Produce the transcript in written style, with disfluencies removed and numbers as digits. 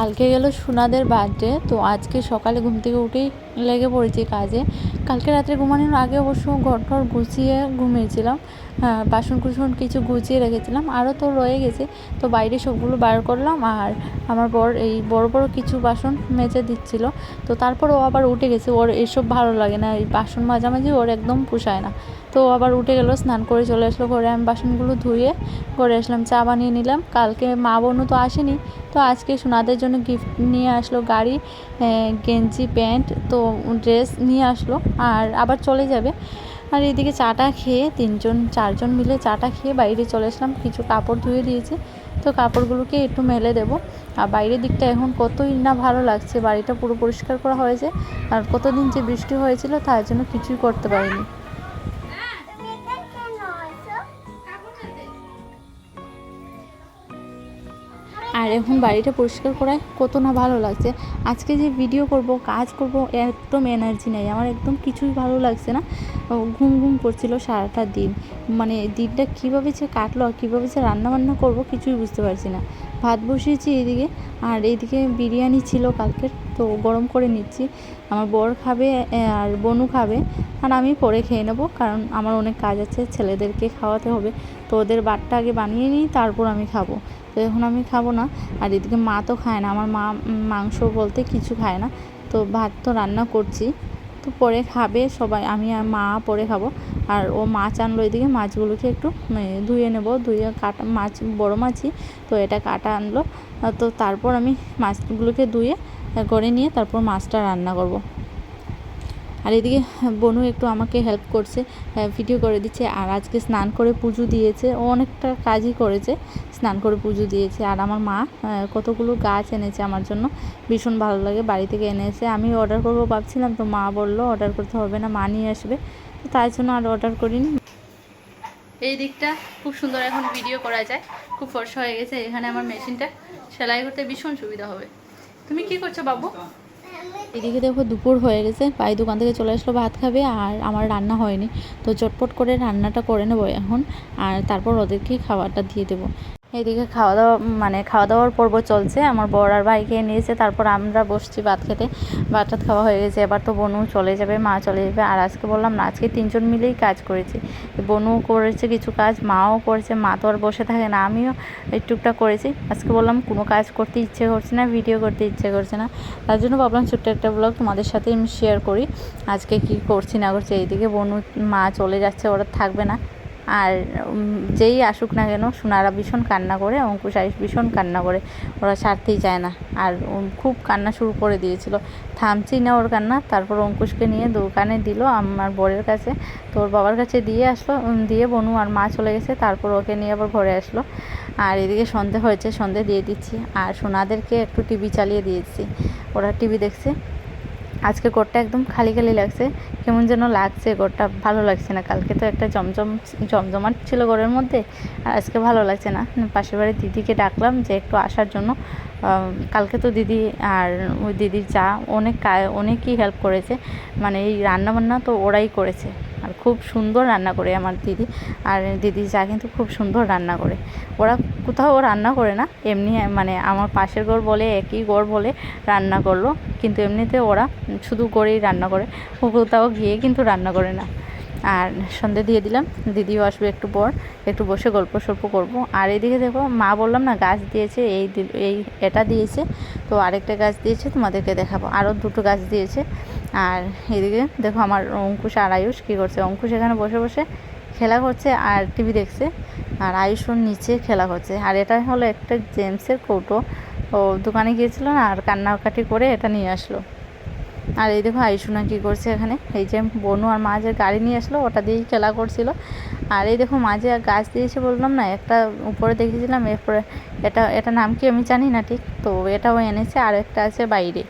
কালকে গেল সোনাদের বার্থডে, তো আজকে সকালে ঘুম থেকে উঠেই লেগে পড়েছি কাজে। কালকে রাত্রে ঘুমানোর আগে অবশ্য ঘর গুছিয়ে ঘুমিয়েছিলাম, বাসন কুসন কিছু গুছিয়ে রেখেছিলাম, আরও তো রয়ে গেছে। তো বাইরে সবগুলো বার করলাম, আর আমার বর এই বড় বড় কিছু বাসন মেজে দিচ্ছিল। তো তারপর ও আবার উঠে গেছে, ওর এসব ভালো লাগে না, এই বাসন মাঝামাঝি ওর একদম পোষায় না। তো আবার উঠে গেল, স্নান করে চলে আসলো ঘরে। আমি বাসনগুলো ধুয়ে ঘরে আসলাম, চা বানিয়ে নিলাম। কালকে মা বোনও তো আসেনি, তো আজকে সোনাদের জন্য গিফট নিয়ে আসলো গাড়ি, গেঞ্জি প্যান্ট, তো ড্রেস নিয়ে আসলো আর আবার চলে যাবে। আর এদিকে চাটা খেয়ে চারজন মিলে চাটা খেয়ে বাইরে চলে আসলাম। কিছু কাপড় ধুয়ে দিয়েছি, তো কাপড়গুলোকে একটু মেলে দেবো। আর বাইরের দিকটা এখন কতই না ভালো লাগছে, বাড়িটা পুরো পরিষ্কার করা হয়েছে। আর কতদিন যে বৃষ্টি হয়েছিল তার জন্য কিছুই করতে পারিনি। আর এখন বাড়িটা পরিষ্কার করায় কত না ভালো লাগছে। আজকে যে ভিডিও করব, কাজ করব, একদম এনার্জি নেই আমার, একদম কিছুই ভালো লাগছে না। ঘুম ঘুম করছিল সারাটা দিন, মানে দিনটা কীভাবে যে কাটলো আর কীভাবে যে রান্নাবান্না করব কিছুই বুঝতে পারছি না। ভাত বসিয়েছি এদিকে, আর এইদিকে বিরিয়ানি ছিল কালকের, তো গরম করে নিচ্ছি। আমার বর খাবে আর বনু খাবে, আর আমি পরে খেয়ে নেবো, কারণ আমার অনেক কাজ আছে, ছেলেদেরকে খাওয়াতে হবে। তো ওদের বারটা আগে বানিয়ে নিই, তারপর আমি খাবো। তো এখন আমি খাবো না। আর এদিকে মা তো খায় না, আমার মা মাংস বলতে কিছু খায় না। তো ভাত তো রান্না করছি, তো পরে খাবে সবাই, আমি আর মা পরে খাবো। আর ও মাছ আনলো, এদিকে মাছগুলোকে একটু ধুয়ে নেব, ধুয়ে কাটা মাছ, বড় মাছই তো, এটা কাটা আনলো। তো তারপর আমি মাছগুলোকে ধুয়ে করে নিয়ে তারপর মাছটা রান্না করব। আর এদিকে বনু একটু আমাকে হেল্প করছে, ভিডিও করে দিচ্ছে। আর আজকে স্নান করে পুজো দিয়েছে, ও অনেকটা কাজই করেছে, স্নান করে পুজো দিয়েছে। আর আমার মা কতগুলো গাছ এনেছে আমার জন্য, ভীষণ ভালো লাগে, বাড়ি থেকে এনেছে। আমি অর্ডার করবো ভাবছিলাম, তো মা বললো অর্ডার করতে হবে না, মা নিয়ে আসবে, তো তাই জন্য আর অর্ডার করিনি। এই দিকটা খুব সুন্দর এখন ভিডিও করা যায়, খুব ফর্সা হয়ে গেছে। এখানে আমার মেশিনটা সেলাই করতে ভীষণ সুবিধা হবে। তুমি কি করছো বাবু? এদিকে দেখো দুপুর হয়ে গেছে, ভাই দোকান থেকে চলে আসলো ভাত খাবে, আর আমার রান্না হয়নি, তো চটপট করে রান্নাটা করে নেবো এখন, আর তারপর ওদেরকে খাবারটা দিয়ে দেবো। এদিকে খাওয়া দাওয়ার পর্ব চলছে, আমার বর আর ভাই খেয়ে নিয়েছে, তারপর আমরা বসছি ভাত খেতে। ভাত টাত খাওয়া হয়ে গেছে, এবার তো বনু চলে যাবে, মা চলে যাবে। আর আজকে বললাম না, আজকে তিনজন মিলেই কাজ করেছি, বনু করেছে কিছু কাজ, মাও করেছে, মা তো আর বসে থাকে না, আমিও টুকটাক করেছি। আজকে বললাম কোনো কাজ করতে ইচ্ছে করছে না, ভিডিও করতে ইচ্ছে করছে না, তার জন্য ভাবলাম ছোট্ট একটা ব্লগ তোমাদের সাথে আমি শেয়ার করি, আজকে কি করছি না করছি। এইদিকে বনু মা চলে যাচ্ছে, ওরা থাকবে না। আর যেই আসুক না কেন, সোনারা ভীষণ কান্না করে, অঙ্কুশ আয়ুষ ভীষণ কান্না করে, ওরা ছাড়তেই চায় না। আর খুব কান্না শুরু করে দিয়েছিল, থামছেই না ওর কান্না। তারপর অঙ্কুশকে নিয়ে দোকানে দিল আমার বরের কাছে, তো ওর বাবার কাছে দিয়ে আসলো, দিয়ে বনু আর মা চলে গেছে, তারপর ওকে নিয়ে আবার ঘরে আসলো। আর এদিকে সন্ধে হয়েছে, সন্ধে দিয়ে দিচ্ছি, আর সোনাদেরকে একটু টিভি চালিয়ে দিয়েছি, ওরা টিভি দেখছে। আজকে ঘরটা একদম খালি খালি লাগছে, কেমন যেন লাগছে, ঘরটা ভালো লাগছে না। কালকে তো একটা জমজমাট ছিল ঘরের মধ্যে, আর আজকে ভালো লাগছে না। পাশের বাড়ির দিদিকে ডাকলাম যে একটু আসার জন্য। কালকে তো দিদি আর ওই দিদির যা অনেকই হেল্প করেছে, মানে এই রান্নাবান্না তো ওরাই করেছে, আর খুব সুন্দর রান্না করে আমার দিদি। আর দিদির যা কিন্তু খুব সুন্দর রান্না করে, ওরা কোথাও রান্না করে না, এমনি মানে আমার পাশের ঘর বলে, একই ঘর বলে রান্না করলো, কিন্তু এমনিতে ওরা শুধু করেই রান্না করে, ও কোথাও গিয়ে কিন্তু রান্না করে না। আর সন্ধে দিয়ে দিলাম, দিদিও আসবে একটু পর, একটু বসে গল্প সল্প করবো। আর এদিকে দেখো মা বললাম না গাছ দিয়েছে, এই এটা দিয়েছে, তো আরেকটা গাছ দিয়েছে, তোমাদেরকে দেখাবো, আরও দুটো গাছ দিয়েছে। আর এদিকে দেখো আমার অঙ্কুশ আর আয়ুষ কী করছে, অঙ্কুশ এখানে বসে বসে খেলা করছে আর টিভি দেখছে, আর আয়ুষ ওর নিচে খেলা করছে। আর এটা হলো একটা জেমসের কৌটো, ও দোকানে গিয়েছিল না, আর কান্নাকাটি করে এটা নিয়ে আসলো। আর এই দেখো আয়ুষনা কী করছে এখানে, এই যে বনু আর মা যে গাড়ি নিয়ে আসলো ওটা দিয়েই খেলা করছিল। আর এই দেখো মা যে গাছ দিয়েছে বললাম না, একটা উপরে দেখেছিলাম, এরপরে এটা নাম কি আমি জানি না ঠিক, তো এটাও এনেছে, আর একটা আছে বাইরে।